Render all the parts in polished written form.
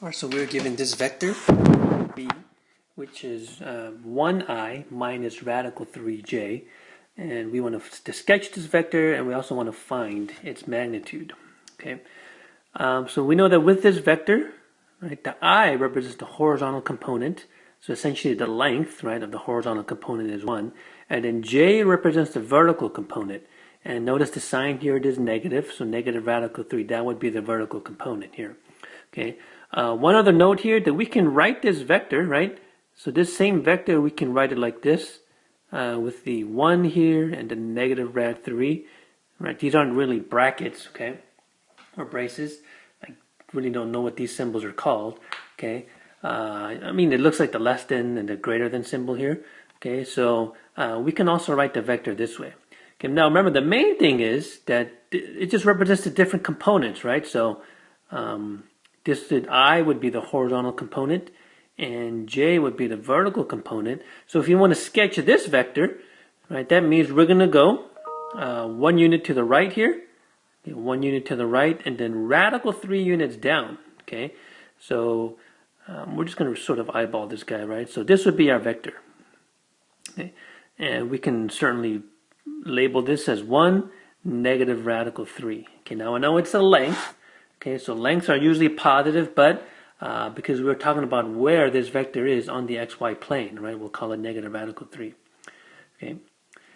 Alright, so we're given this vector b, which is 1I minus radical 3j, and we want to sketch this vector, and we also want to find its magnitude. Okay, so we know that with this vector, right, the I represents the horizontal component, so essentially the length, right, of the horizontal component is 1, and then j represents the vertical component. And notice the sign here, it is negative, so negative radical 3, that would be the vertical component here. Okay. One other note here, that we can write this vector, right? So this same vector, we can write it like this, with the 1 here and the negative rad 3, right? These aren't really brackets, okay, or braces. I really don't know what these symbols are called, okay? I mean, it looks like the less than and the greater than symbol here, okay? So we can also write the vector this way. Okay, now remember, the main thing is that it just represents the different components, right? So this I would be the horizontal component, and j would be the vertical component. So if you want to sketch this vector, right, that means we're going to go 1 unit to the right here, okay, 1 unit to the right, and then radical 3 units down. Okay, so we're just going to sort of eyeball this guy, right? So this would be our vector. Okay, and we can certainly label this as 1 negative radical 3. Okay, now I know it's a length. Okay, so lengths are usually positive, but because we're talking about where this vector is on the xy plane, right, we'll call it negative radical 3. Okay,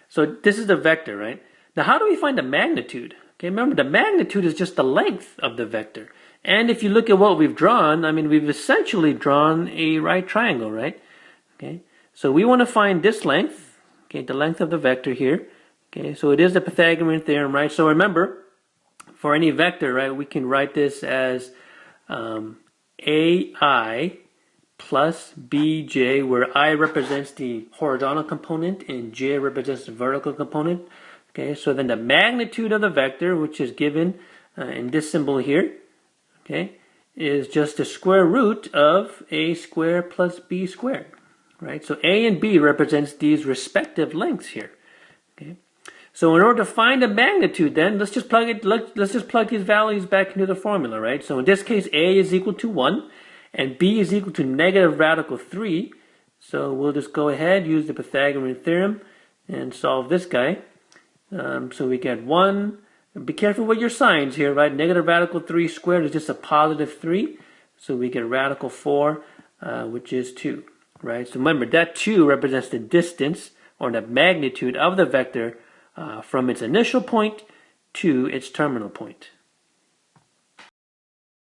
so this is the vector, right? Now how do we find the magnitude? Okay, remember, the magnitude is just the length of the vector. And if you look at what we've drawn, I mean, we've essentially drawn a right triangle, right? Okay, so we want to find this length, okay, the length of the vector here. Okay, so it is the Pythagorean theorem, right? So remember, for any vector, right, we can write this as AI plus BJ, where I represents the horizontal component and J represents the vertical component. Okay, so then the magnitude of the vector, which is given in this symbol here, okay, is just the square root of A squared plus B squared, right? So A and B represents these respective lengths here. Okay. So in order to find the magnitude, then let's just plug these values back into the formula, right? So in this case, A is equal to 1 and B is equal to negative radical 3. So we'll just go ahead, use the Pythagorean theorem and solve this guy. So we get 1. Be careful with your signs here, right? Negative radical 3 squared is just a positive 3. So we get radical 4, which is 2, right? So remember, that 2 represents the distance or the magnitude of the vector from its initial point to its terminal point.